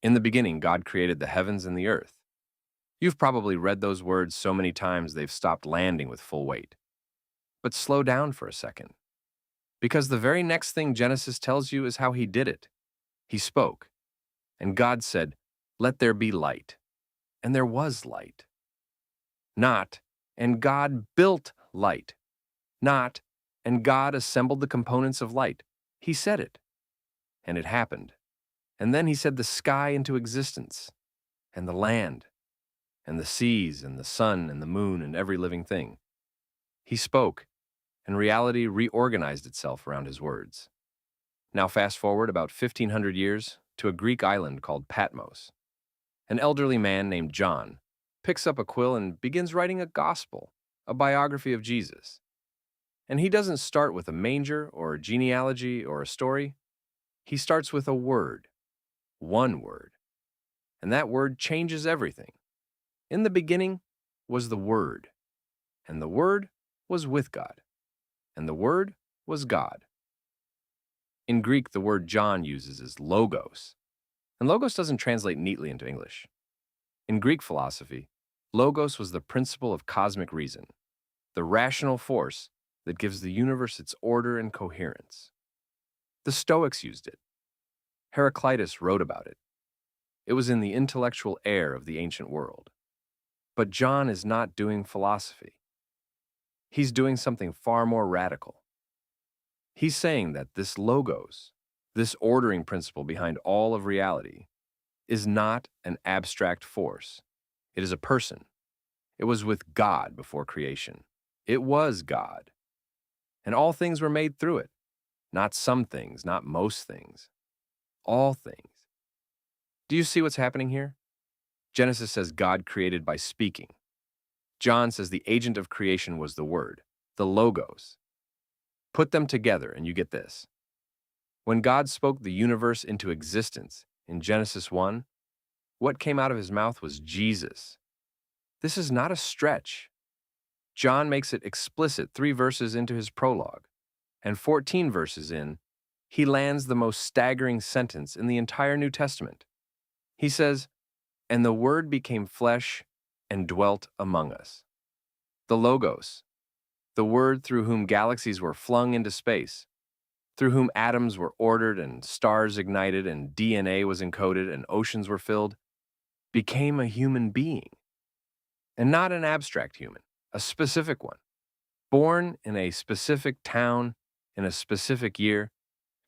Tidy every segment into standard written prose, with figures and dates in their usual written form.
In the beginning, God created the heavens and the earth. You've probably read those words so many times they've stopped landing with full weight. But slow down for a second, because the very next thing Genesis tells you is how he did it. He spoke, and God said, "Let there be light." And there was light. Not, and God built light. Not, and God assembled the components of light. He said it, and it happened. And then he said the sky into existence, and the land, and the seas, and the sun, and the moon, and every living thing. He spoke, and reality reorganized itself around his words. Now fast forward about 1,500 years to a Greek island called Patmos. An elderly man named John picks up a quill and begins writing a gospel, a biography of Jesus. And he doesn't start with a manger or a genealogy or a story. He starts with a word, one word. And that word changes everything. In the beginning was the Word, and the Word was with God, and the Word was God. In Greek, the word John uses is logos, and logos doesn't translate neatly into English. In Greek philosophy, logos was the principle of cosmic reason, the rational force that gives the universe its order and coherence. The Stoics used it. Heraclitus wrote about it. It was in the intellectual air of the ancient world. But John is not doing philosophy. He's doing something far more radical. He's saying that this logos, this ordering principle behind all of reality, is not an abstract force. It is a person. It was with God before creation. It was God. And all things were made through it. Not some things, not most things. All things. Do you see what's happening here? Genesis says God created by speaking. John says the agent of creation was the Word, the logos. Put them together and you get this. When God spoke the universe into existence in Genesis 1, what came out of his mouth was Jesus. This is not a stretch. John makes it explicit 3 verses into his prologue, and 14 verses in, he lands the most staggering sentence in the entire New Testament. He says, "And the Word became flesh and dwelt among us." The Logos, the Word through whom galaxies were flung into space, through whom atoms were ordered and stars ignited and DNA was encoded and oceans were filled, became a human being. And not an abstract human, a specific one, born in a specific town in a specific year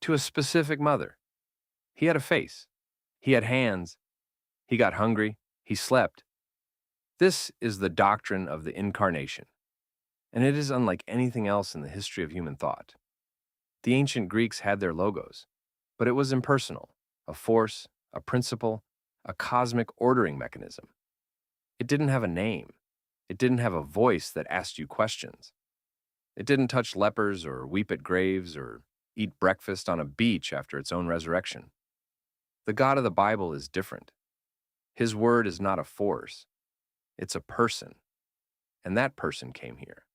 to a specific mother. He had a face. He had hands. He got hungry. He slept. This is the doctrine of the Incarnation, and it is unlike anything else in the history of human thought. The ancient Greeks had their logos, but it was impersonal, a force, a principle, a cosmic ordering mechanism. It didn't have a name. It didn't have a voice that asked you questions. It didn't touch lepers or weep at graves or eat breakfast on a beach after its own resurrection. The God of the Bible is different. His word is not a force. It's a person. And that person came here.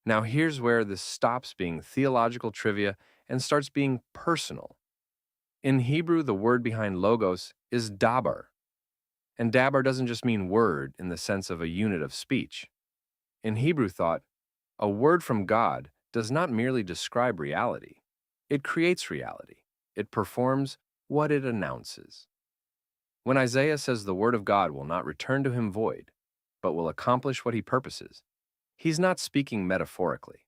Now here's where this stops being theological trivia and starts being personal. In Hebrew, the word behind logos is dabar. And dabar doesn't just mean word in the sense of a unit of speech. In Hebrew thought, a word from God does not merely describe reality. It creates reality. It performs what it announces. When Isaiah says the word of God will not return to him void, but will accomplish what he purposes, he's not speaking metaphorically.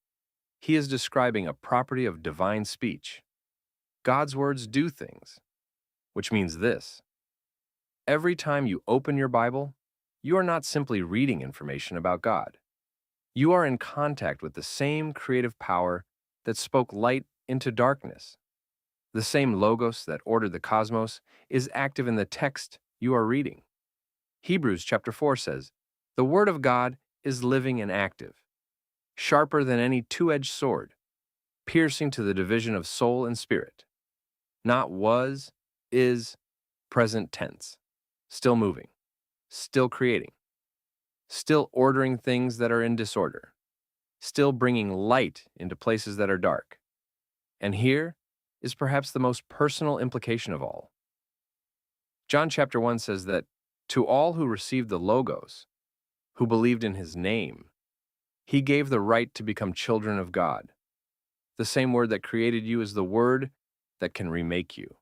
He is describing a property of divine speech. God's words do things, which means this. Every time you open your Bible, you are not simply reading information about God. You are in contact with the same creative power that spoke light into darkness. The same logos that ordered the cosmos is active in the text you are reading. Hebrews chapter 4 says, "The word of God is living and active, sharper than any two-edged sword, piercing to the division of soul and spirit." Not was, is, present tense. Still moving, still creating, still ordering things that are in disorder, still bringing light into places that are dark. And here is perhaps the most personal implication of all. John chapter 1 says that to all who received the Logos, who believed in his name, he gave the right to become children of God. The same word that created you is the word that can remake you.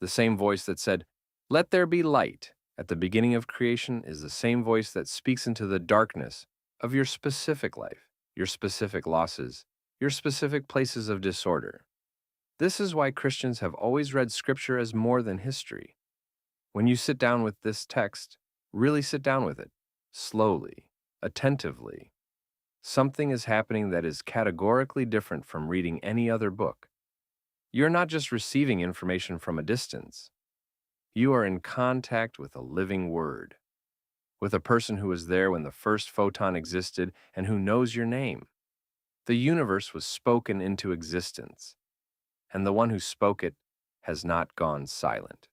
The same voice that said, "Let there be light," at the beginning of creation is the same voice that speaks into the darkness of your specific life, your specific losses, your specific places of disorder. This is why Christians have always read Scripture as more than history. When you sit down with this text, really sit down with it, slowly, attentively. Something is happening that is categorically different from reading any other book. You're not just receiving information from a distance. You are in contact with a living word, with a person who was there when the first photon existed and who knows your name. The universe was spoken into existence, and the one who spoke it has not gone silent.